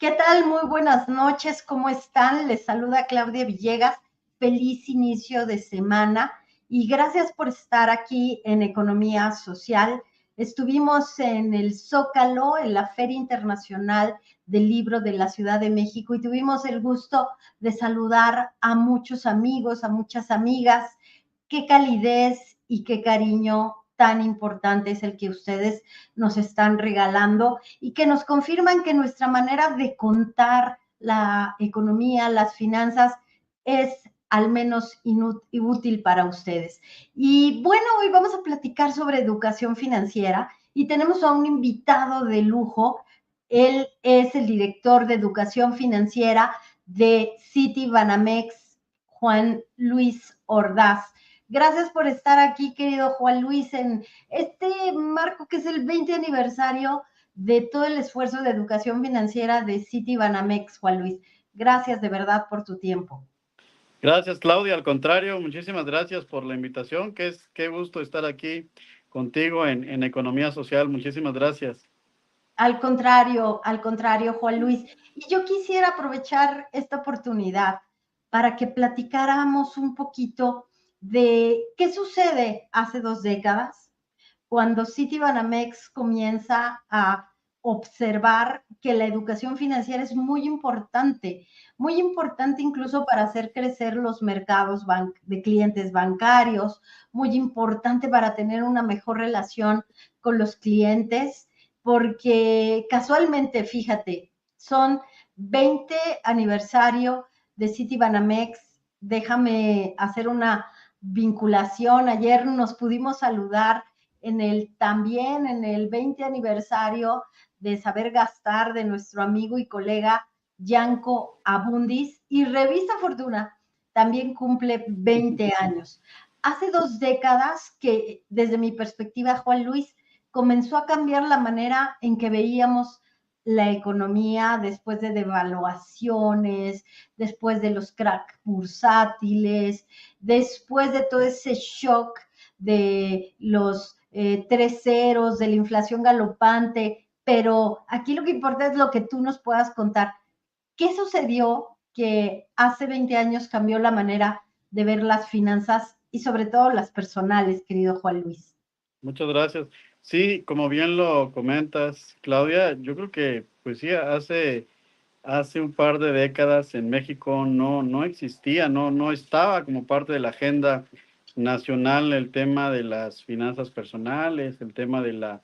¿Qué tal? Muy buenas noches, ¿cómo están? Les saluda Claudia Villegas. Feliz inicio de semana y gracias por estar aquí en Economía Social. Estuvimos en el Zócalo, en la Feria Internacional del Libro de la Ciudad de México y tuvimos el gusto de saludar a muchos amigos, a muchas amigas. Qué calidez y qué cariño tan importante es el que ustedes nos están regalando y que nos confirman que nuestra manera de contar la economía, las finanzas, es al menos útil para ustedes. Y bueno, hoy vamos a platicar sobre educación financiera y tenemos a un invitado de lujo. Él es el director de educación financiera de Citibanamex, Juan Luis Ordaz. Gracias por estar aquí, querido Juan Luis, en este marco que es el 20 aniversario de todo el esfuerzo de educación financiera de Citibanamex, Juan Luis. Gracias de verdad por tu tiempo. Gracias, Claudia. Al contrario, muchísimas gracias por la invitación. Qué gusto estar aquí contigo en Economía Social. Muchísimas gracias. Al contrario, Juan Luis. Y yo quisiera aprovechar esta oportunidad para que platicáramos un poquito de qué sucede hace 2 décadas cuando Citibanamex comienza a observar que la educación financiera es muy importante incluso para hacer crecer los mercados de clientes bancarios, muy importante para tener una mejor relación con los clientes, porque casualmente, fíjate, son 20 aniversario de Citibanamex. Déjame hacer una vinculación. Ayer nos pudimos saludar también en el 20 aniversario de Saber Gastar de nuestro amigo y colega Yanko Abundis, y Revista Fortuna también cumple 20 años. Hace 2 décadas que, desde mi perspectiva, Juan Luis, comenzó a cambiar la manera en que veíamos la economía después de devaluaciones, después de los crack bursátiles, después de todo ese shock de los 3 ceros, de la inflación galopante, pero aquí lo que importa es lo que tú nos puedas contar. ¿Qué sucedió que hace 20 años cambió la manera de ver las finanzas y sobre todo las personales, querido Juan Luis? Muchas gracias. Sí, como bien lo comentas, Claudia, yo creo que, pues sí, hace un par de décadas en México no existía, no estaba como parte de la agenda nacional el tema de las finanzas personales, el tema de la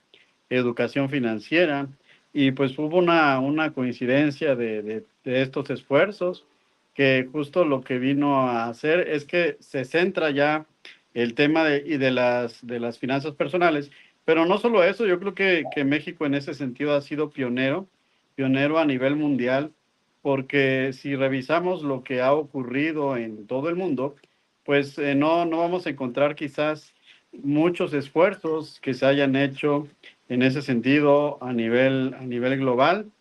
educación financiera, y pues hubo una coincidencia de estos esfuerzos, que justo lo que vino a hacer es que se centra ya el tema de las finanzas personales, pero no solo eso. Yo creo que México en ese sentido ha sido pionero a nivel mundial, porque si revisamos lo que ha ocurrido en todo el mundo, pues no vamos a encontrar quizás muchos esfuerzos que se hayan hecho en ese sentido a nivel global.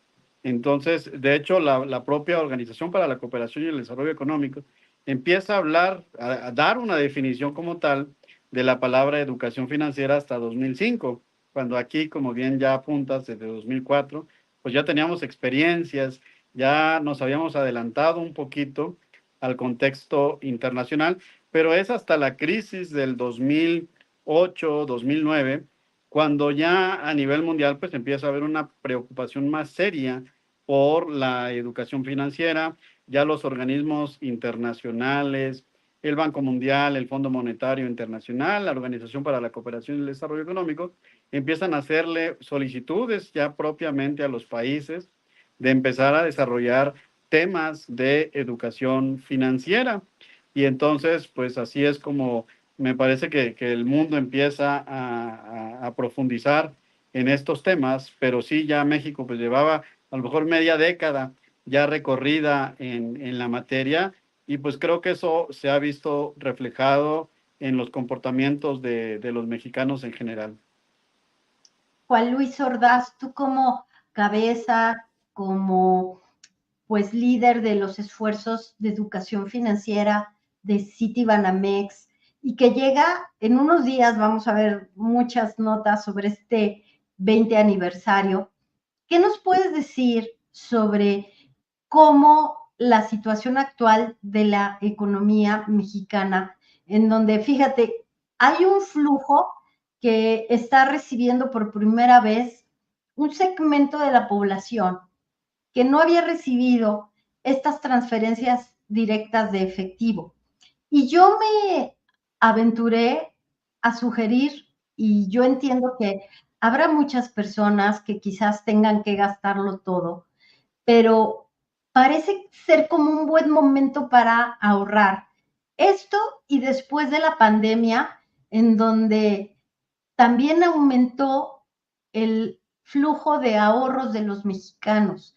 Entonces, de hecho, la propia Organización para la Cooperación y el Desarrollo Económico empieza a hablar, a dar una definición como tal de la palabra educación financiera hasta 2005, cuando aquí, como bien ya apuntas, desde 2004, pues ya teníamos experiencias, ya nos habíamos adelantado un poquito al contexto internacional, pero es hasta la crisis del 2008, 2009, cuando ya a nivel mundial pues empieza a haber una preocupación más seria por la educación financiera. Ya los organismos internacionales, el Banco Mundial, el Fondo Monetario Internacional, la Organización para la Cooperación y el Desarrollo Económico, empiezan a hacerle solicitudes ya propiamente a los países de empezar a desarrollar temas de educación financiera. Y entonces, pues así es como me parece que el mundo empieza a profundizar en estos temas, pero sí, ya México pues llevaba a lo mejor media década ya recorrida en la materia, y pues creo que eso se ha visto reflejado en los comportamientos de los mexicanos en general. Juan Luis Ordaz, tú como cabeza, como pues líder de los esfuerzos de educación financiera de Citibanamex, y que llega en unos días, vamos a ver muchas notas sobre este 20 aniversario. ¿Qué nos puedes decir sobre cómo la situación actual de la economía mexicana, en donde, fíjate, hay un flujo que está recibiendo por primera vez un segmento de la población que no había recibido estas transferencias directas de efectivo. Y yo me aventuré a sugerir, y yo entiendo que habrá muchas personas que quizás tengan que gastarlo todo, pero parece ser como un buen momento para ahorrar. Esto y después de la pandemia, en donde también aumentó el flujo de ahorros de los mexicanos.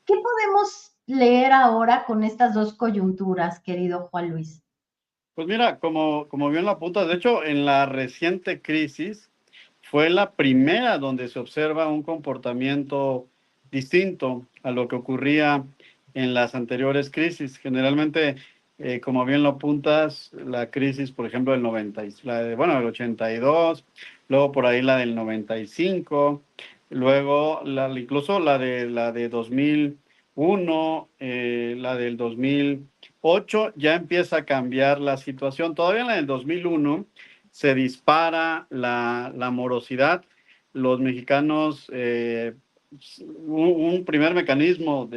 ¿Qué podemos leer ahora con estas dos coyunturas, querido Juan Luis? Pues mira, como bien lo apuntas, de hecho, en la reciente crisis fue la primera donde se observa un comportamiento distinto a lo que ocurría en las anteriores crisis. Generalmente, como bien lo apuntas, la crisis, por ejemplo, del 90, del 82, luego por ahí la del 95, luego incluso la de 2001, la del 2008, ya empieza a cambiar la situación. Todavía en la del 2001 se dispara la morosidad. Los mexicanos, un primer mecanismo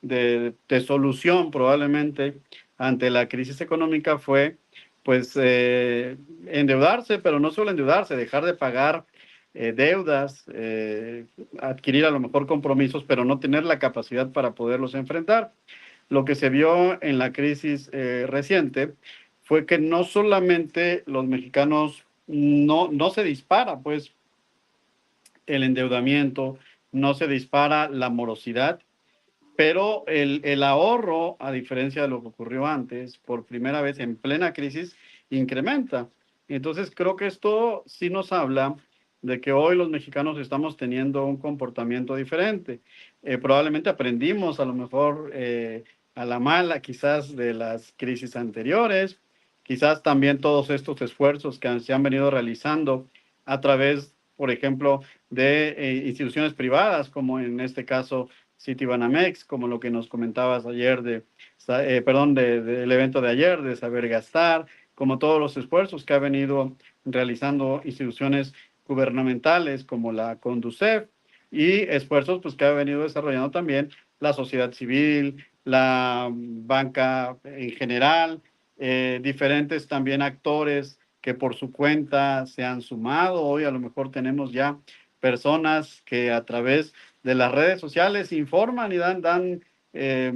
de solución probablemente ante la crisis económica fue pues endeudarse, pero no solo endeudarse, dejar de pagar deudas, adquirir a lo mejor compromisos, pero no tener la capacidad para poderlos enfrentar. Lo que se vio en la crisis reciente fue que no solamente los mexicanos no se dispara, pues el endeudamiento, no se dispara la morosidad, pero el ahorro, a diferencia de lo que ocurrió antes, por primera vez en plena crisis, incrementa. Entonces creo que esto sí nos habla de que hoy los mexicanos estamos teniendo un comportamiento diferente. Probablemente aprendimos a lo mejor a la mala quizás de las crisis anteriores, quizás también todos estos esfuerzos que se han venido realizando a través, por ejemplo, de instituciones privadas, como en este caso Citibanamex, como lo que nos comentabas ayer del evento de ayer, de Saber Gastar, como todos los esfuerzos que ha venido realizando instituciones gubernamentales como la CONDUCEF y esfuerzos pues, que ha venido desarrollando también la sociedad civil, la banca en general, diferentes también actores que por su cuenta se han sumado. Hoy a lo mejor tenemos ya personas que a través de las redes sociales informan y dan eh,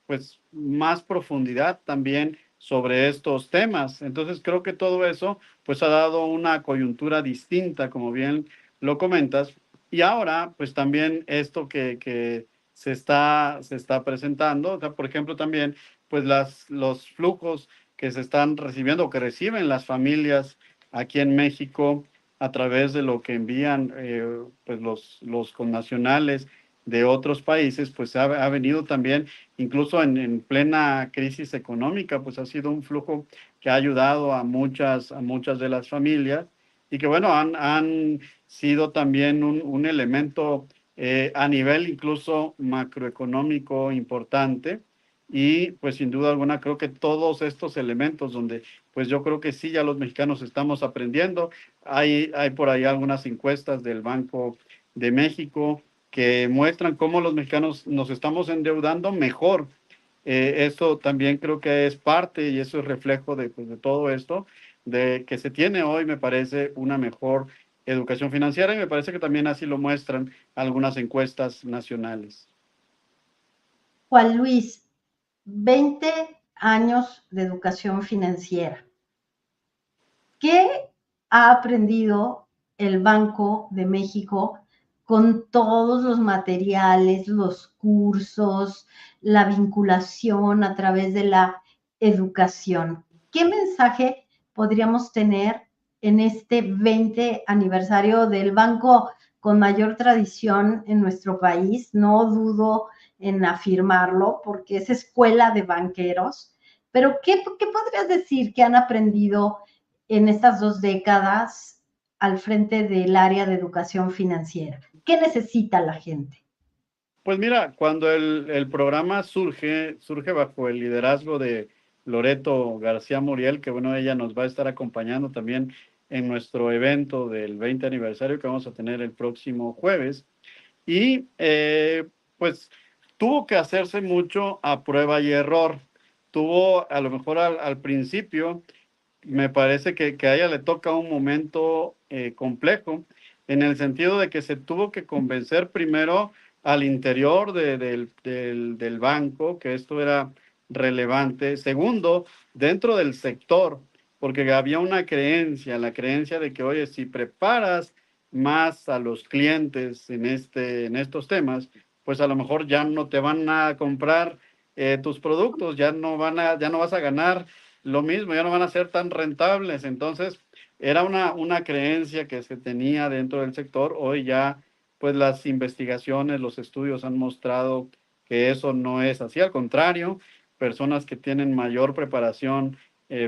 pues más profundidad también sobre estos temas. Entonces creo que todo eso pues ha dado una coyuntura distinta, como bien lo comentas. Y ahora pues también esto que se está presentando, o sea, por ejemplo también pues los flujos que se están recibiendo o que reciben las familias aquí en México a través de lo que envían pues los connacionales de otros países, pues ha venido también, incluso en plena crisis económica, pues ha sido un flujo que ha ayudado a muchas de las familias y que, bueno, han sido también un elemento a nivel incluso macroeconómico importante. Y pues sin duda alguna creo que todos estos elementos donde pues yo creo que sí ya los mexicanos estamos aprendiendo. Hay por ahí algunas encuestas del Banco de México que muestran cómo los mexicanos nos estamos endeudando mejor. Eso también creo que es parte y eso es reflejo pues, de todo esto, de que se tiene hoy, me parece, una mejor educación financiera y me parece que también así lo muestran algunas encuestas nacionales. Juan Luis, 20 años de educación financiera. ¿Qué ha aprendido el Banco de México con todos los materiales, los cursos, la vinculación a través de la educación? ¿Qué mensaje podríamos tener en este 20 aniversario del banco con mayor tradición en nuestro país? No dudo en afirmarlo porque es escuela de banqueros, pero ¿qué podrías decir que han aprendido en estas 2 décadas al frente del área de educación financiera? ¿Qué necesita la gente? Pues mira, cuando el programa surge bajo el liderazgo de Loreto García Muriel, que bueno, ella nos va a estar acompañando también en nuestro evento del 20 aniversario que vamos a tener el próximo jueves. Y pues tuvo que hacerse mucho a prueba y error. Tuvo, a lo mejor al principio, me parece que a ella le toca un momento complejo, en el sentido de que se tuvo que convencer primero al interior del banco que esto era relevante. Segundo, dentro del sector, porque había una creencia, la creencia de que, oye, si preparas más a los clientes en estos temas, pues a lo mejor ya no te van a comprar tus productos, ya no vas a ganar lo mismo, ya no van a ser tan rentables. Entonces, era una creencia que se tenía dentro del sector. Hoy ya, pues las investigaciones, los estudios han mostrado que eso no es así. Al contrario, personas que tienen mayor preparación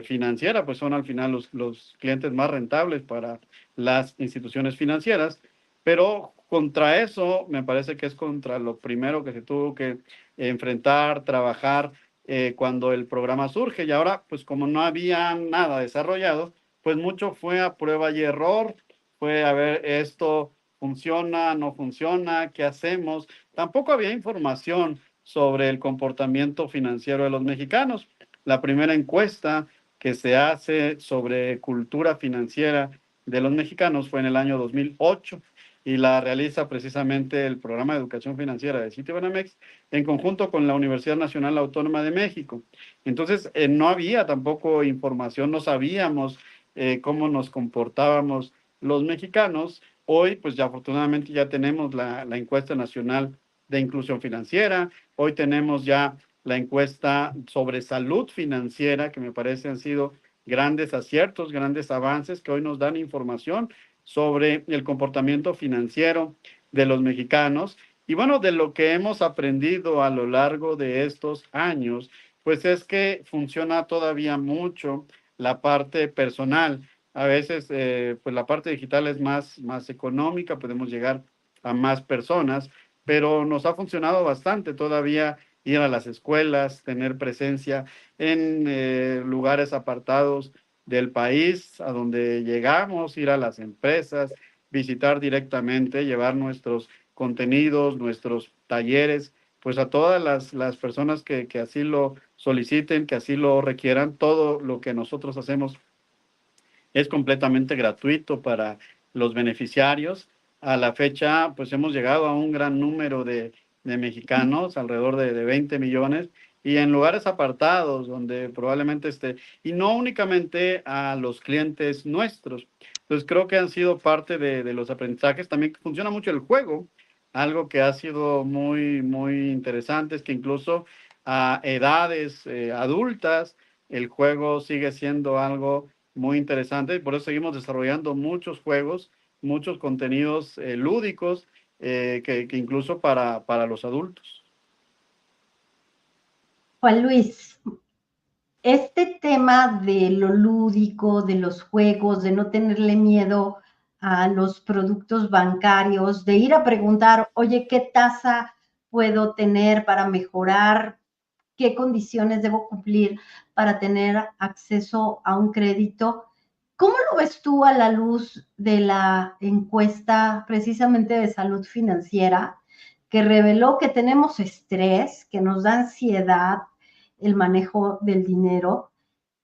financiera, pues son al final los clientes más rentables para las instituciones financieras. Pero contra eso, me parece que es contra lo primero que se tuvo que enfrentar, trabajar cuando el programa surge. Y ahora, pues como no había nada desarrollado, pues mucho fue a prueba y error, fue a ver esto funciona, no funciona, qué hacemos. Tampoco había información sobre el comportamiento financiero de los mexicanos. La primera encuesta que se hace sobre cultura financiera de los mexicanos fue en el año 2008 y la realiza precisamente el programa de educación financiera de Citibanamex en conjunto con la Universidad Nacional Autónoma de México. Entonces, no había tampoco información, no sabíamos cómo nos comportábamos los mexicanos. Hoy, pues ya afortunadamente ya tenemos la encuesta nacional de inclusión financiera, hoy tenemos ya la encuesta sobre salud financiera, que me parece han sido grandes aciertos, grandes avances que hoy nos dan información sobre el comportamiento financiero de los mexicanos. Y bueno, de lo que hemos aprendido a lo largo de estos años, pues es que funciona todavía mucho la parte personal. A veces, pues la parte digital es más económica, podemos llegar a más personas, pero nos ha funcionado bastante todavía ir a las escuelas, tener presencia en lugares apartados del país, a donde llegamos, ir a las empresas, visitar directamente, llevar nuestros contenidos, nuestros talleres, pues a todas las personas que así lo soliciten, que así lo requieran. Todo lo que nosotros hacemos es completamente gratuito para los beneficiarios. A la fecha, pues hemos llegado a un gran número de mexicanos, alrededor de 20 millones, y en lugares apartados donde probablemente y no únicamente a los clientes nuestros. Entonces creo que han sido parte de los aprendizajes. También funciona mucho el juego, algo que ha sido muy interesante, es que incluso a edades adultas, el juego sigue siendo algo muy interesante y por eso seguimos desarrollando muchos juegos, muchos contenidos lúdicos que incluso para los adultos. Juan Luis, este tema de lo lúdico, de los juegos, de no tenerle miedo a los productos bancarios, de ir a preguntar, oye, ¿qué tasa puedo tener para mejorar? ¿Qué condiciones debo cumplir para tener acceso a un crédito? ¿Cómo lo ves tú a la luz de la encuesta precisamente de salud financiera que reveló que tenemos estrés, que nos da ansiedad el manejo del dinero?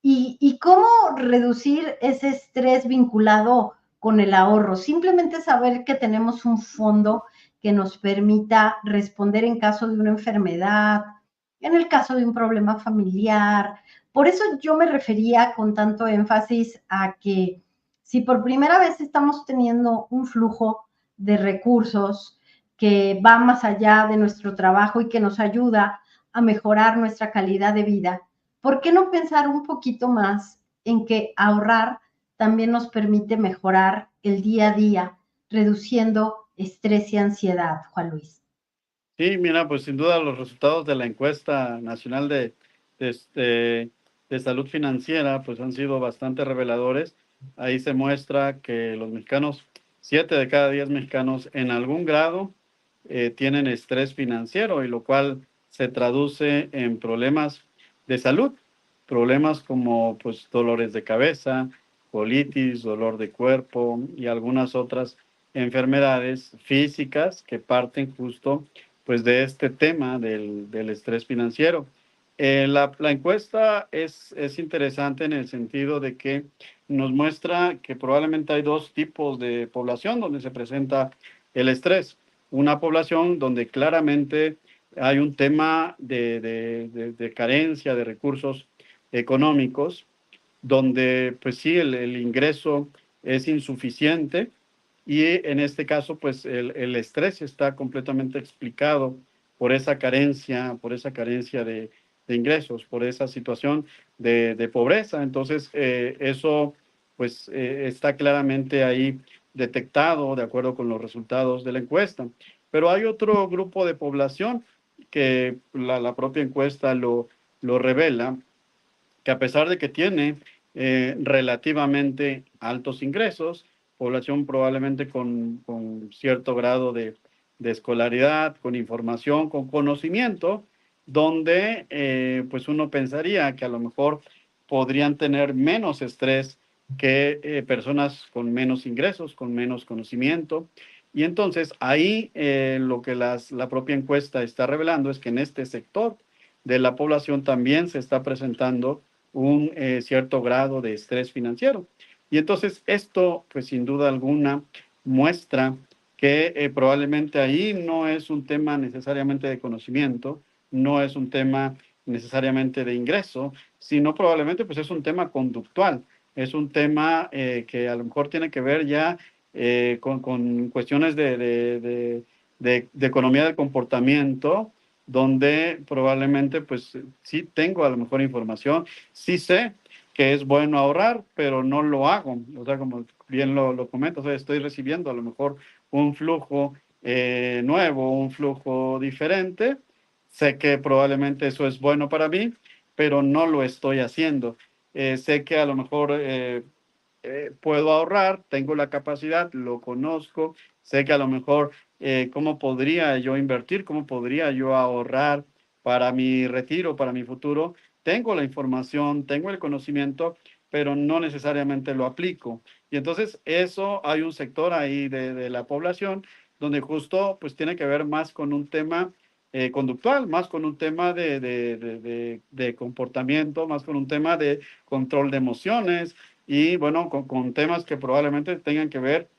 ¿Y cómo reducir ese estrés vinculado con el ahorro? Simplemente saber que tenemos un fondo que nos permita responder en caso de una enfermedad, en el caso de un problema familiar. Por eso yo me refería con tanto énfasis a que si por primera vez estamos teniendo un flujo de recursos que va más allá de nuestro trabajo y que nos ayuda a mejorar nuestra calidad de vida, ¿por qué no pensar un poquito más en que ahorrar también nos permite mejorar el día a día, reduciendo estrés y ansiedad, Juan Luis? Sí, mira, pues sin duda los resultados de la encuesta nacional de salud financiera pues han sido bastante reveladores. Ahí se muestra que los mexicanos, 7 de cada 10 mexicanos en algún grado tienen estrés financiero, y lo cual se traduce en problemas de salud, problemas como pues dolores de cabeza, colitis, dolor de cuerpo y algunas otras enfermedades físicas que parten justo pues de este tema del estrés financiero. La encuesta es interesante en el sentido de que nos muestra que probablemente hay dos tipos de población donde se presenta el estrés. Una población donde claramente hay un tema de carencia de recursos económicos, donde pues sí, el ingreso es insuficiente, y en este caso pues el estrés está completamente explicado por esa carencia de ingresos, por esa situación de pobreza. Entonces, eso pues está claramente ahí detectado de acuerdo con los resultados de la encuesta. Pero hay otro grupo de población que la propia encuesta lo revela, que a pesar de que tiene relativamente altos ingresos, población probablemente con cierto grado de escolaridad, con información, con conocimiento, donde pues uno pensaría que a lo mejor podrían tener menos estrés que personas con menos ingresos, con menos conocimiento. Y entonces ahí lo que la propia encuesta está revelando es que en este sector de la población también se está presentando un cierto grado de estrés financiero. Y entonces esto, pues sin duda alguna, muestra que probablemente ahí no es un tema necesariamente de conocimiento, no es un tema necesariamente de ingreso, sino probablemente pues es un tema conductual, es un tema que a lo mejor tiene que ver ya con cuestiones de economía del comportamiento, donde probablemente pues sí tengo a lo mejor información, sí sé que es bueno ahorrar, pero no lo hago. O sea, como bien lo comento, o sea, estoy recibiendo a lo mejor un flujo nuevo, un flujo diferente. Sé que probablemente eso es bueno para mí, pero no lo estoy haciendo. Sé que a lo mejor puedo ahorrar, tengo la capacidad, lo conozco, sé que a lo mejor cómo podría yo invertir, cómo podría yo ahorrar para mi retiro, para mi futuro. Tengo la información, tengo el conocimiento, pero no necesariamente lo aplico. Y entonces eso, hay un sector ahí de la población donde justo pues tiene que ver más con un tema conductual, más con un tema de comportamiento, más con un tema de control de emociones, y bueno, con temas que probablemente tengan que ver,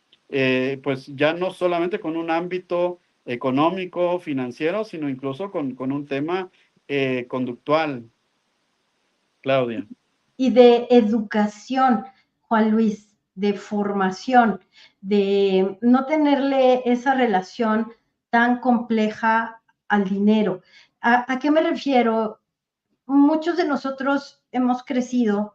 pues ya no solamente con un ámbito económico, financiero, sino incluso con un tema conductual, Claudia. Y de educación, Juan Luis, de formación, de no tenerle esa relación tan compleja al dinero. ¿A qué me refiero? Muchos de nosotros hemos crecido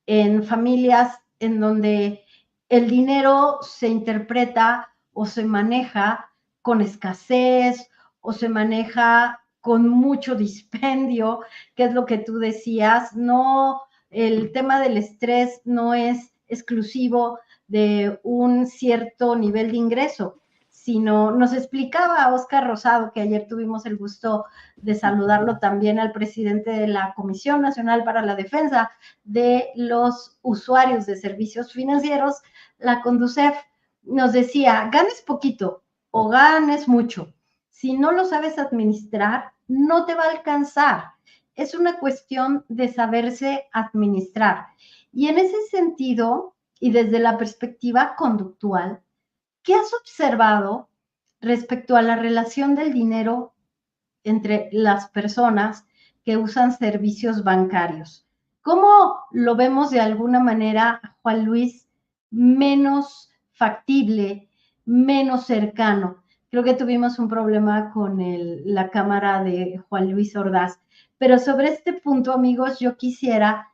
en familias en donde el dinero se interpreta o se maneja con escasez o se maneja con mucho dispendio, que es lo que tú decías. No, el tema del estrés no es exclusivo de un cierto nivel de ingreso, sino nos explicaba Óscar Rosado, que ayer tuvimos el gusto de saludarlo también, al presidente de la Comisión Nacional para la Defensa de los Usuarios de Servicios Financieros, la Conducef, nos decía, ganes poquito o ganes mucho, si no lo sabes administrar, no te va a alcanzar. Es una cuestión de saberse administrar. Y en ese sentido, y desde la perspectiva conductual, ¿qué has observado respecto a la relación del dinero entre las personas que usan servicios bancarios? ¿Cómo lo vemos de alguna manera, Juan Luis, menos factible, menos cercano? Creo que tuvimos un problema con la cámara de Juan Luis Ordaz, pero sobre este punto, amigos, yo quisiera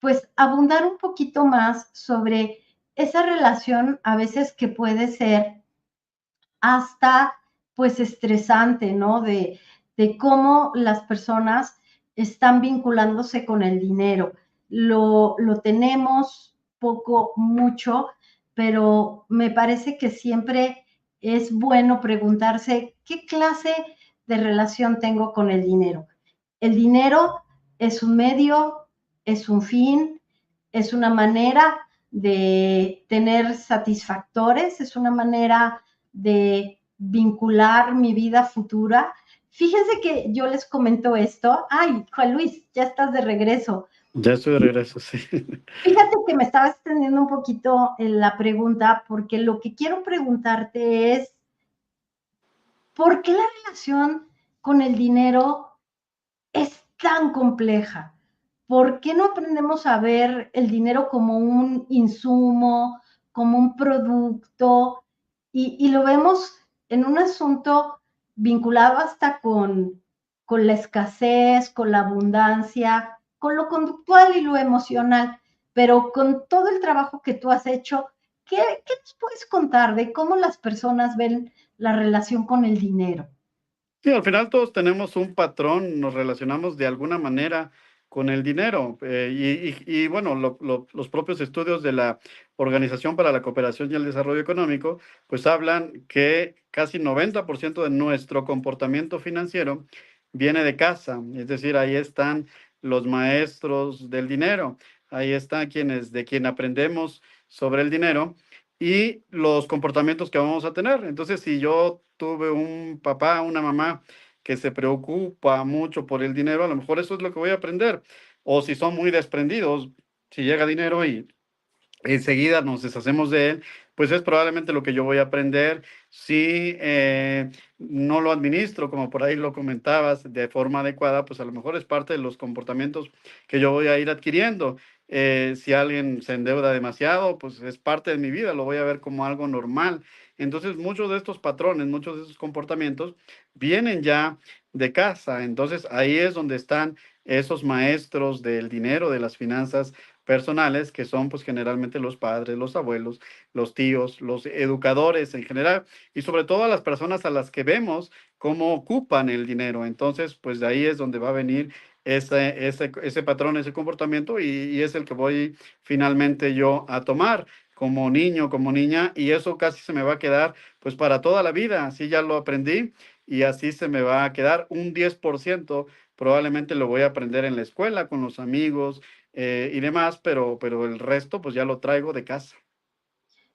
pues abundar un poquito más sobre esa relación a veces que puede ser hasta pues estresante, ¿no? De cómo las personas están vinculándose con el dinero. Lo tenemos poco, mucho, pero me parece que siempre es bueno preguntarse qué clase de relación tengo con el dinero. El dinero es un medio, es un fin, es una manera de tener satisfactores, es una manera de vincular mi vida futura. Fíjense que yo les comento esto. Ay, Juan Luis, ya estás de regreso. Ya estoy de regreso, sí. Fíjate que me estaba extendiendo un poquito en la pregunta, porque lo que quiero preguntarte es, ¿por qué la relación con el dinero es tan compleja? ¿Por qué no aprendemos a ver el dinero como un insumo, como un producto? Y lo vemos en un asunto vinculado hasta con la escasez, con la abundancia, con lo conductual y lo emocional. Pero con todo el trabajo que tú has hecho, ¿qué nos puedes contar de cómo las personas ven la relación con el dinero? Sí, al final todos tenemos un patrón, nos relacionamos de alguna manera con el dinero. Y bueno, los propios estudios de la Organización para la Cooperación y el Desarrollo Económico, pues hablan que casi 90% de nuestro comportamiento financiero viene de casa. Es decir, ahí están los maestros del dinero, ahí están de quien aprendemos sobre el dinero y los comportamientos que vamos a tener. Entonces, si yo tuve un papá, una mamá que se preocupa mucho por el dinero, a lo mejor eso es lo que voy a aprender. O si son muy desprendidos, si llega dinero y enseguida nos deshacemos de él, pues es probablemente lo que yo voy a aprender si no lo administro, como por ahí lo comentabas, de forma adecuada, pues a lo mejor es parte de los comportamientos que yo voy a ir adquiriendo. Si alguien se endeuda demasiado, pues es parte de mi vida, lo voy a ver como algo normal. Entonces, muchos de estos patrones, muchos de estos comportamientos vienen ya de casa. Entonces, ahí es donde están esos maestros del dinero, de las finanzas personales, que son pues generalmente los padres, los abuelos, los tíos, los educadores en general, y sobre todo a las personas a las que vemos cómo ocupan el dinero. Entonces, pues de ahí es donde va a venir ese patrón, ese comportamiento, y es el que voy finalmente yo a tomar como niño, como niña, y eso casi se me va a quedar pues para toda la vida. Así ya lo aprendí y así se me va a quedar. Un 10% probablemente lo voy a aprender en la escuela, con los amigos, y demás, pero el resto pues ya lo traigo de casa.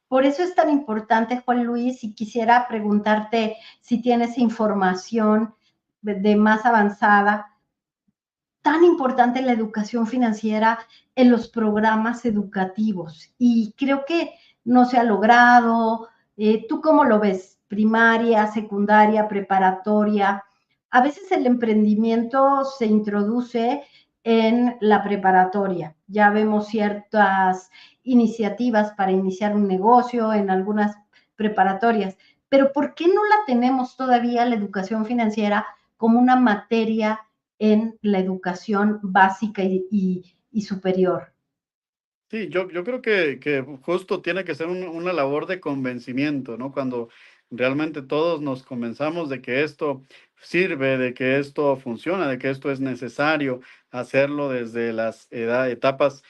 Por eso es tan importante, Juan Luis, y quisiera preguntarte si tienes información de más avanzada, tan importante la educación financiera en los programas educativos. Y creo que no se ha logrado. ¿Tú cómo lo ves? Primaria, secundaria, preparatoria. A veces el emprendimiento se introduce en la preparatoria. Ya vemos ciertas iniciativas para iniciar un negocio en algunas preparatorias, pero ¿por qué no la tenemos todavía la educación financiera como una materia en la educación básica y superior? Sí, yo creo que justo tiene que ser una labor de convencimiento, ¿no? Cuando realmente todos nos convenzamos de que esto sirve, de que esto funciona, de que esto es necesario hacerlo desde las etapas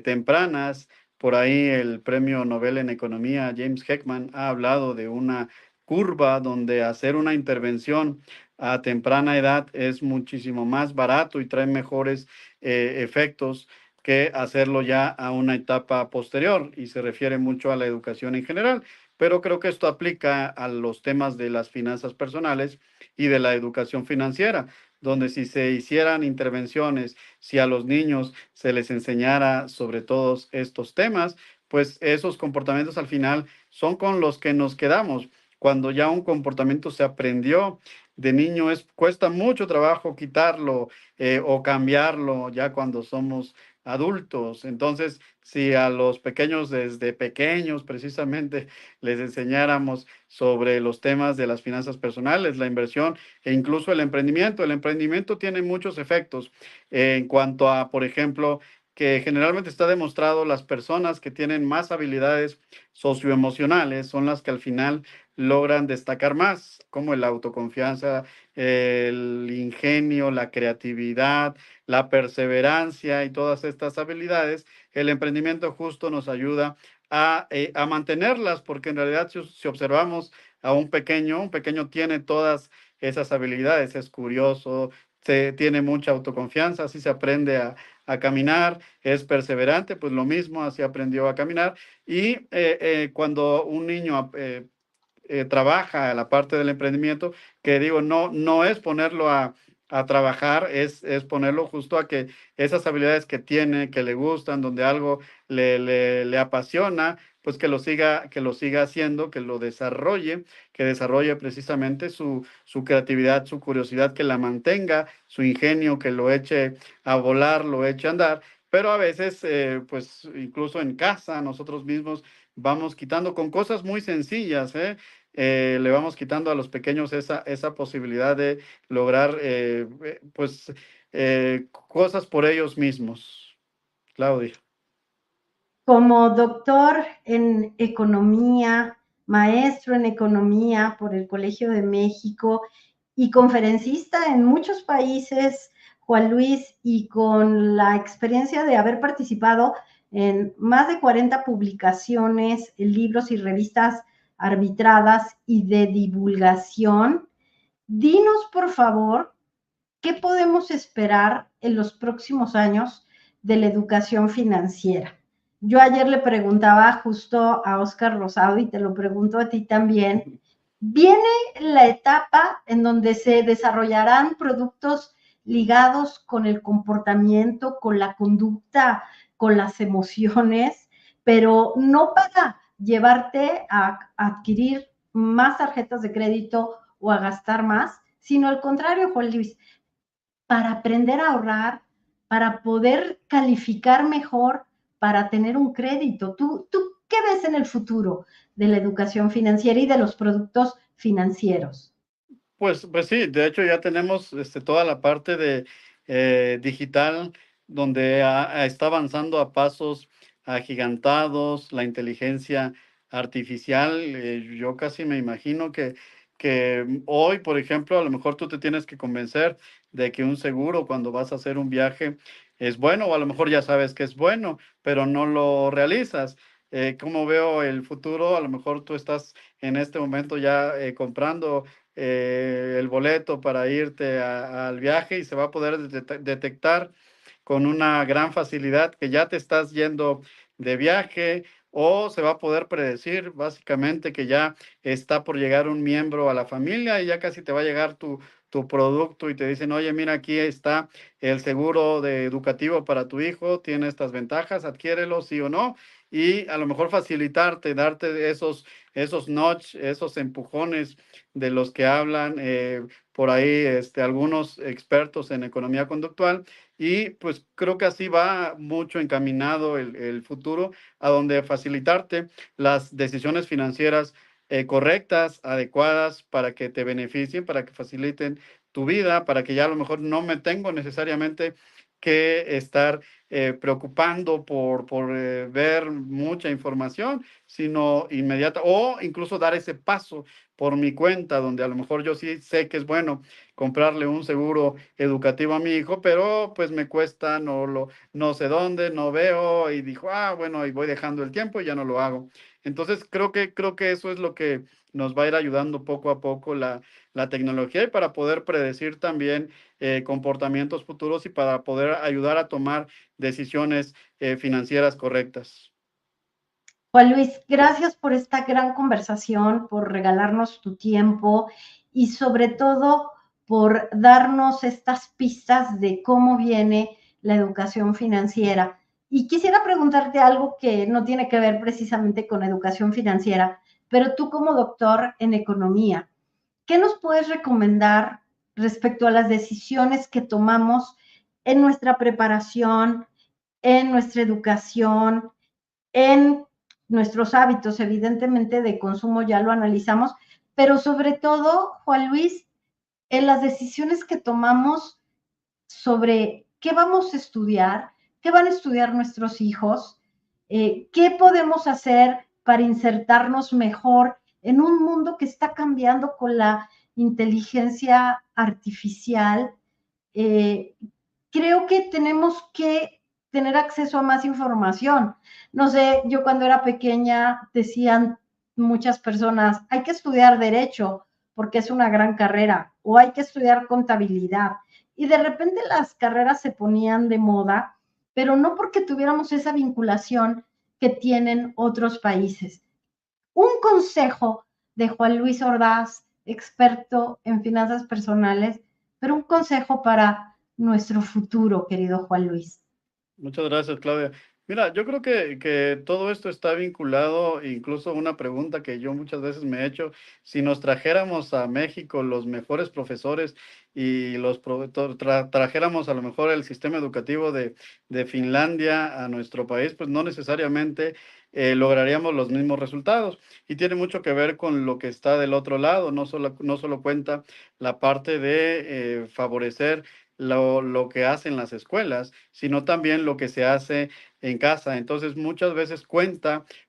tempranas. Por ahí el premio Nobel en Economía, James Heckman, ha hablado de una curva donde hacer una intervención a temprana edad es muchísimo más barato y trae mejores efectos que hacerlo ya a una etapa posterior, y se refiere mucho a la educación en general, pero creo que esto aplica a los temas de las finanzas personales y de la educación financiera, donde si se hicieran intervenciones, si a los niños se les enseñara sobre todos estos temas, pues esos comportamientos al final son con los que nos quedamos. Cuando ya un comportamiento se aprendió de niño, cuesta mucho trabajo quitarlo o cambiarlo ya cuando somos adultos. Entonces, si a los pequeños desde pequeños precisamente les enseñáramos sobre los temas de las finanzas personales, la inversión e incluso el emprendimiento tiene muchos efectos en cuanto a, por ejemplo, que generalmente está demostrado las personas que tienen más habilidades socioemocionales son las que al final logran destacar más, como la autoconfianza, el ingenio, la creatividad, la perseverancia y todas estas habilidades. El emprendimiento justo nos ayuda a mantenerlas, porque en realidad si observamos a un pequeño tiene todas esas habilidades, es curioso, tiene mucha autoconfianza, así se aprende a caminar, es perseverante, pues lo mismo, así aprendió a caminar. Y cuando un niño trabaja la parte del emprendimiento, que digo, no es ponerlo a trabajar, es ponerlo justo a que esas habilidades que tiene, que le gustan, donde algo le apasiona, pues que lo siga haciendo, que desarrolle precisamente su creatividad, su curiosidad, que la mantenga, su ingenio, que lo eche a volar, lo eche a andar. Pero a veces, pues incluso en casa, nosotros mismos vamos quitando con cosas muy sencillas, le vamos quitando a los pequeños esa posibilidad de lograr, pues, cosas por ellos mismos. Claudia. Como doctor en economía, maestro en economía por el Colegio de México y conferencista en muchos países, Juan Luis, y con la experiencia de haber participado en más de 40 publicaciones, en libros y revistas arbitradas y de divulgación, dinos por favor, ¿qué podemos esperar en los próximos años de la educación financiera? Yo ayer le preguntaba justo a Oscar Rosado y te lo pregunto a ti también. Viene la etapa en donde se desarrollarán productos ligados con el comportamiento, con la conducta, con las emociones, pero no para llevarte a adquirir más tarjetas de crédito o a gastar más, sino al contrario, Juan Luis, para aprender a ahorrar, para poder calificar mejor, para tener un crédito. ¿Tú qué ves en el futuro de la educación financiera y de los productos financieros? Pues sí, de hecho ya tenemos toda la parte de digital donde está avanzando a pasos agigantados la inteligencia artificial. Yo casi me imagino que hoy, por ejemplo, a lo mejor tú te tienes que convencer de que un seguro cuando vas a hacer un viaje es bueno, o a lo mejor ya sabes que es bueno, pero no lo realizas. ¿Cómo veo el futuro? A lo mejor tú estás en este momento ya comprando el boleto para irte al viaje y se va a poder detectar con una gran facilidad que ya te estás yendo de viaje o se va a poder predecir básicamente que ya está por llegar un miembro a la familia y ya casi te va a llegar tu producto y te dicen, oye, mira, aquí está el seguro de educativo para tu hijo, tiene estas ventajas, adquiérelo, sí o no, y a lo mejor facilitarte, darte esos notch, esos empujones de los que hablan por ahí algunos expertos en economía conductual y pues creo que así va mucho encaminado el futuro a donde facilitarte las decisiones financieras correctas, adecuadas para que te beneficien, para que faciliten tu vida, para que ya a lo mejor no me tengo necesariamente que estar preocupando por ver mucha información, sino inmediata, o incluso dar ese paso por mi cuenta, donde a lo mejor yo sí sé que es bueno comprarle un seguro educativo a mi hijo, pero pues me cuesta, no sé dónde, no veo, y dijo, bueno, y voy dejando el tiempo y ya no lo hago. Entonces creo que eso es lo que nos va a ir ayudando poco a poco la tecnología y para poder predecir también comportamientos futuros y para poder ayudar a tomar decisiones financieras correctas. Juan Luis, gracias por esta gran conversación, por regalarnos tu tiempo y sobre todo por darnos estas pistas de cómo viene la educación financiera. Y quisiera preguntarte algo que no tiene que ver precisamente con educación financiera, pero tú como doctor en economía, ¿qué nos puedes recomendar respecto a las decisiones que tomamos en nuestra preparación, en nuestra educación, en nuestros hábitos, evidentemente, de consumo ya lo analizamos, pero sobre todo, Juan Luis, en las decisiones que tomamos sobre qué vamos a estudiar, qué van a estudiar nuestros hijos, qué podemos hacer para insertarnos mejor en un mundo que está cambiando con la inteligencia artificial. Eh, Creo que tenemos que tener acceso a más información. No sé, yo cuando era pequeña decían, muchas personas, hay que estudiar derecho porque es una gran carrera, o hay que estudiar contabilidad. Y de repente las carreras se ponían de moda, pero no porque tuviéramos esa vinculación que tienen otros países. Un consejo de Juan Luis Ordaz, experto en finanzas personales, pero un consejo para nuestro futuro, querido Juan Luis. Muchas gracias, Claudia. Mira, yo creo que todo esto está vinculado, incluso una pregunta que yo muchas veces me he hecho, si nos trajéramos a México los mejores profesores y trajéramos a lo mejor el sistema educativo de Finlandia a nuestro país, pues no necesariamente lograríamos los mismos resultados. Y tiene mucho que ver con lo que está del otro lado, no solo cuenta la parte de favorecer lo que hacen las escuelas, sino también lo que se hace en casa. Entonces, muchas veces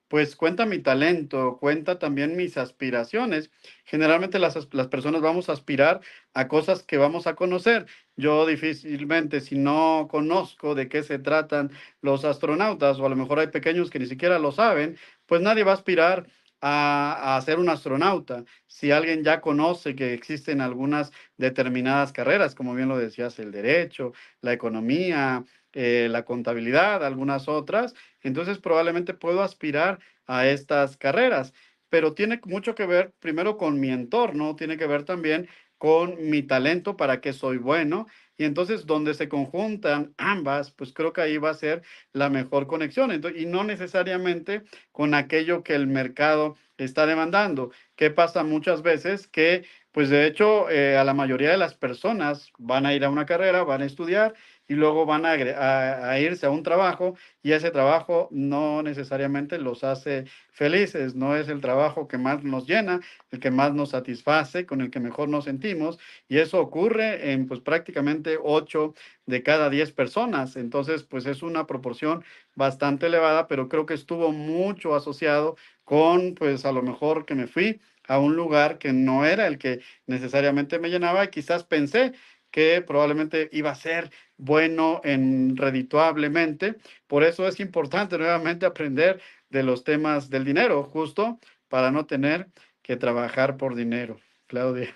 pues cuenta mi talento, cuenta también mis aspiraciones. Generalmente las personas vamos a aspirar a cosas que vamos a conocer. Yo difícilmente, si no conozco de qué se tratan los astronautas, o a lo mejor hay pequeños que ni siquiera lo saben, pues nadie va a aspirar a ser un astronauta. Si alguien ya conoce que existen algunas determinadas carreras, como bien lo decías, el derecho, la economía, la contabilidad, algunas otras, entonces probablemente puedo aspirar a estas carreras, pero tiene mucho que ver primero con mi entorno, tiene que ver también con mi talento, para qué soy bueno, y entonces donde se conjuntan ambas, pues creo que ahí va a ser la mejor conexión, entonces, y no necesariamente con aquello que el mercado está demandando. ¿Qué pasa muchas veces? Que pues de hecho, a la mayoría de las personas van a ir a una carrera, van a estudiar y luego van a irse a un trabajo, y ese trabajo no necesariamente los hace felices, no es el trabajo que más nos llena, el que más nos satisface, con el que mejor nos sentimos, y eso ocurre en pues prácticamente 8 de cada 10 personas. Entonces, pues es una proporción bastante elevada, pero creo que estuvo mucho asociado con pues a lo mejor que me fui a un lugar que no era el que necesariamente me llenaba, y quizás pensé que probablemente iba a ser bueno en redituablemente. Por eso es importante nuevamente aprender de los temas del dinero, justo para no tener que trabajar por dinero. Claudia.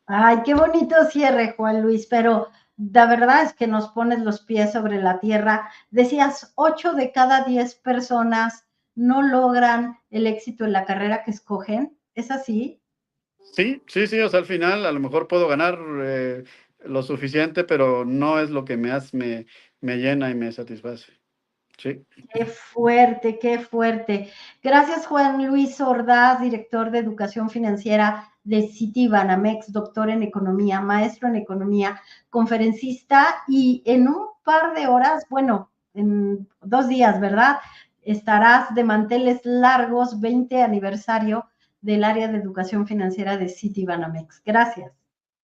Ay, qué bonito cierre, Juan Luis, pero la verdad es que nos pones los pies sobre la tierra. Decías, 8 de cada 10 personas no logran el éxito en la carrera que escogen. ¿Es así? Sí, sí, sí, o sea, al final a lo mejor puedo ganar lo suficiente, pero no es lo que me llena y me satisface. Sí. Qué fuerte, qué fuerte. Gracias, Juan Luis Ordaz, director de Educación Financiera de Citibanamex, doctor en Economía, maestro en Economía, conferencista, y en un par de horas, bueno, en 2 días, ¿verdad? Estarás de manteles largos, 20 aniversario del área de Educación Financiera de Citibanamex. Gracias.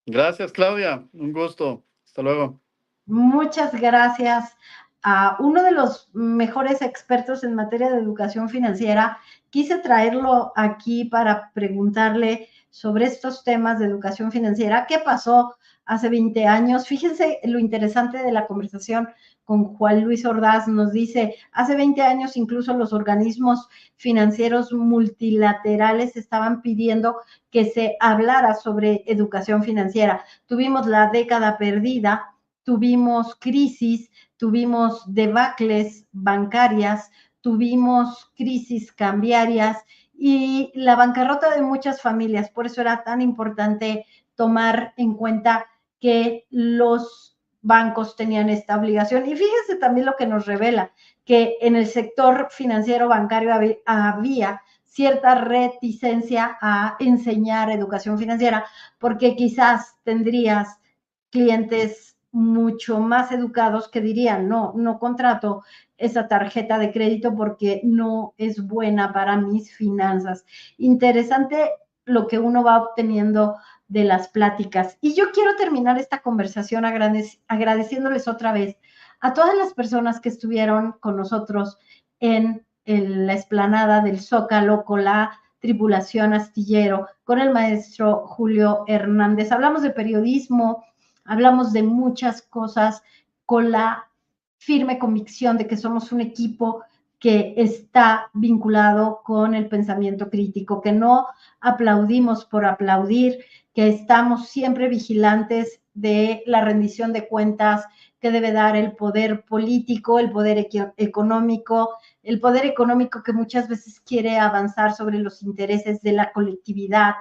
Gracias, Claudia. Un gusto. Hasta luego. Muchas gracias a uno de los mejores expertos en materia de educación financiera. Quise traerlo aquí para preguntarle sobre estos temas de educación financiera. ¿Qué pasó hace 20 años? Fíjense lo interesante de la conversación con Juan Luis Ordaz. Nos dice, hace 20 años incluso los organismos financieros multilaterales estaban pidiendo que se hablara sobre educación financiera. Tuvimos la década perdida, tuvimos crisis, tuvimos debacles bancarias, tuvimos crisis cambiarias y la bancarrota de muchas familias. Por eso era tan importante tomar en cuenta que los bancos tenían esta obligación. Y fíjense también lo que nos revela, que en el sector financiero bancario había cierta reticencia a enseñar educación financiera, porque quizás tendrías clientes mucho más educados que dirían, no, no contrato esa tarjeta de crédito porque no es buena para mis finanzas. Interesante lo que uno va obteniendo de las pláticas. Y yo quiero terminar esta conversación agradeciéndoles otra vez a todas las personas que estuvieron con nosotros en la explanada del Zócalo con la tripulación astillero, con el maestro Julio Hernández. Hablamos de periodismo, hablamos de muchas cosas con la firme convicción de que somos un equipo que está vinculado con el pensamiento crítico, que no aplaudimos por aplaudir, que estamos siempre vigilantes de la rendición de cuentas que debe dar el poder político, el poder económico, el poder económico que muchas veces quiere avanzar sobre los intereses de la colectividad.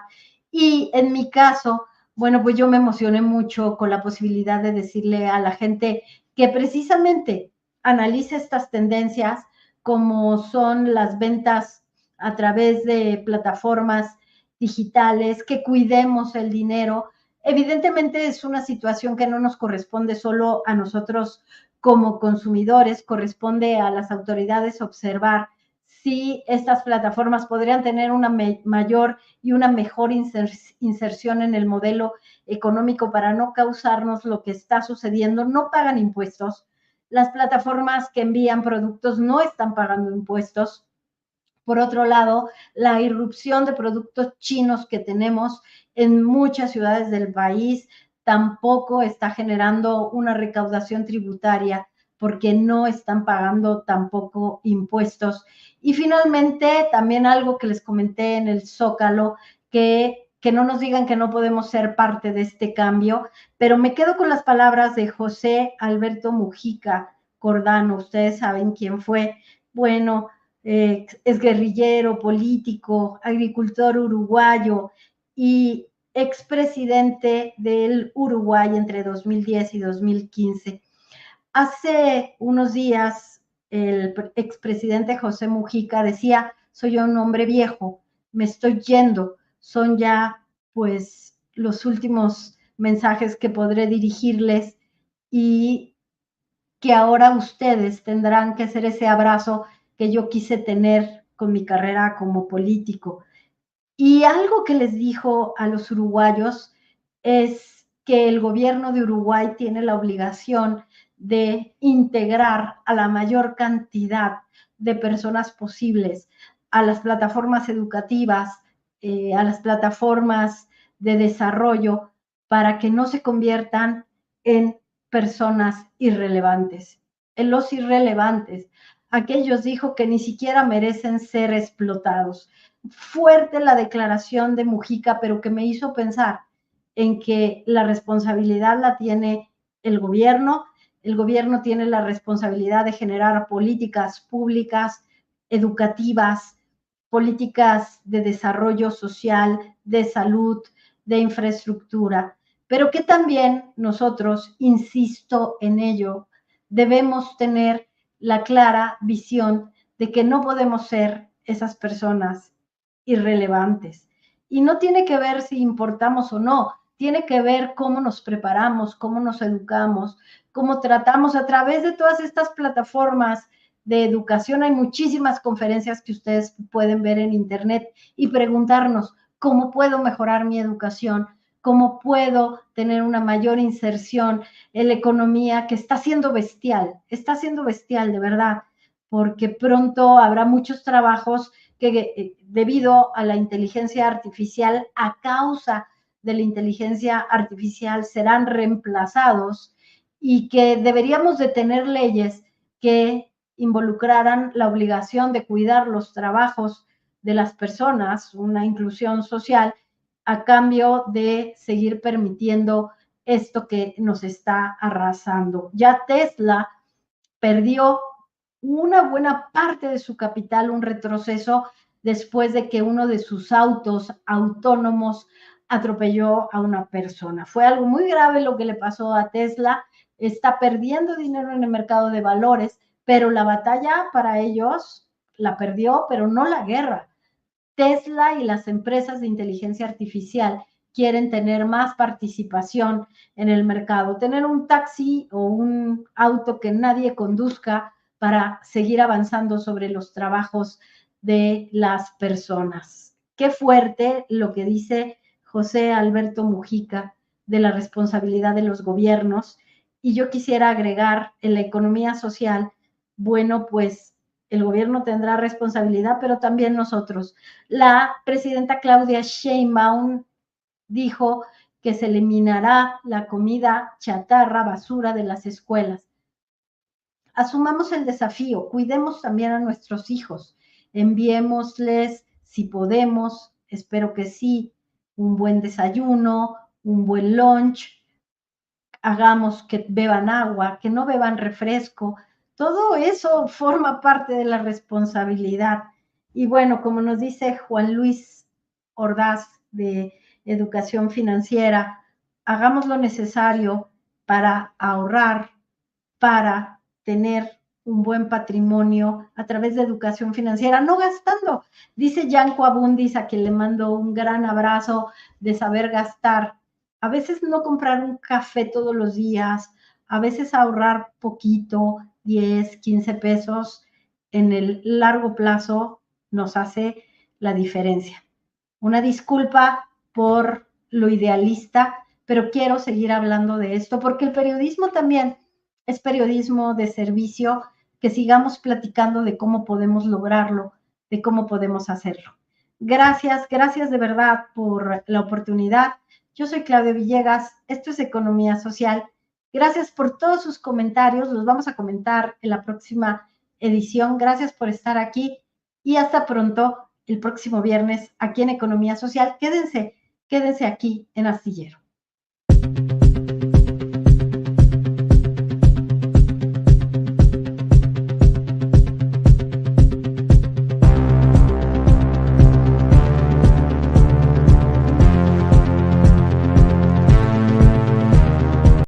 Y en mi caso, bueno, pues yo me emocioné mucho con la posibilidad de decirle a la gente que precisamente analice estas tendencias como son las ventas a través de plataformas digitales, que cuidemos el dinero. Evidentemente es una situación que no nos corresponde solo a nosotros como consumidores, corresponde a las autoridades observar si estas plataformas podrían tener una mayor y una mejor inserción en el modelo económico para no causarnos lo que está sucediendo. No pagan impuestos. Las plataformas que envían productos no están pagando impuestos. Por otro lado, la irrupción de productos chinos que tenemos en muchas ciudades del país tampoco está generando una recaudación tributaria porque no están pagando tampoco impuestos. Y finalmente, también algo que les comenté en el Zócalo, que no nos digan que no podemos ser parte de este cambio, pero me quedo con las palabras de José Alberto Mujica Cordano. Ustedes saben quién fue. Bueno, es guerrillero, político, agricultor uruguayo y expresidente del Uruguay entre 2010 y 2015. Hace unos días, el expresidente José Mujica decía, soy un hombre viejo, me estoy yendo, son ya pues los últimos mensajes que podré dirigirles y que ahora ustedes tendrán que hacer ese abrazo que yo quise tener con mi carrera como político. Y algo que les dijo a los uruguayos es que el gobierno de Uruguay tiene la obligación de integrar a la mayor cantidad de personas posibles a las plataformas educativas, a las plataformas de desarrollo, para que no se conviertan en personas irrelevantes, en los irrelevantes. Aquellos dijo que ni siquiera merecen ser explotados. Fuerte la declaración de Mujica, pero que me hizo pensar en que la responsabilidad la tiene el gobierno tiene la responsabilidad de generar políticas públicas, educativas, políticas de desarrollo social, de salud, de infraestructura, pero que también nosotros, insisto en ello, debemos tener la clara visión de que no podemos ser esas personas irrelevantes. Y no tiene que ver si importamos o no, tiene que ver cómo nos preparamos, cómo nos educamos, cómo tratamos a través de todas estas plataformas de educación. Hay muchísimas conferencias que ustedes pueden ver en internet y preguntarnos cómo puedo mejorar mi educación, cómo puedo tener una mayor inserción en la economía que está siendo bestial de verdad, porque pronto habrá muchos trabajos que debido a la inteligencia artificial, a causa de la inteligencia artificial, serán reemplazados y que deberíamos de tener leyes que involucraran la obligación de cuidar los trabajos de las personas, una inclusión social, a cambio de seguir permitiendo esto que nos está arrasando. Ya Tesla perdió una buena parte de su capital, un retroceso después de que uno de sus autos autónomos atropelló a una persona. Fue algo muy grave lo que le pasó a Tesla. Está perdiendo dinero en el mercado de valores, pero la batalla para ellos la perdió, pero no la guerra. Tesla y las empresas de inteligencia artificial quieren tener más participación en el mercado, tener un taxi o un auto que nadie conduzca para seguir avanzando sobre los trabajos de las personas. Qué fuerte lo que dice José Alberto Mujica de la responsabilidad de los gobiernos. Y yo quisiera agregar en la economía social, bueno, pues el gobierno tendrá responsabilidad, pero también nosotros. La presidenta Claudia Sheinbaum dijo que se eliminará la comida chatarra, basura de las escuelas. Asumamos el desafío, cuidemos también a nuestros hijos, enviémosles, si podemos, espero que sí, un buen desayuno, un buen lunch, hagamos que beban agua, que no beban refresco. Todo eso forma parte de la responsabilidad. Y bueno, como nos dice Juan Luis Ordaz de Educación Financiera, hagamos lo necesario para ahorrar, para tener un buen patrimonio a través de educación financiera, no gastando. Dice Yanko Abundis, a quien le mando un gran abrazo de saber gastar. A veces no comprar un café todos los días, a veces ahorrar poquito, 10, 15 pesos, en el largo plazo nos hace la diferencia. Una disculpa por lo idealista, pero quiero seguir hablando de esto porque el periodismo también es periodismo de servicio, que sigamos platicando de cómo podemos lograrlo, de cómo podemos hacerlo. Gracias, gracias de verdad por la oportunidad. Yo soy Claudia Villegas, esto es Economía Social. Gracias por todos sus comentarios, los vamos a comentar en la próxima edición. Gracias por estar aquí y hasta pronto el próximo viernes aquí en Economía Social. Quédense aquí en Astillero.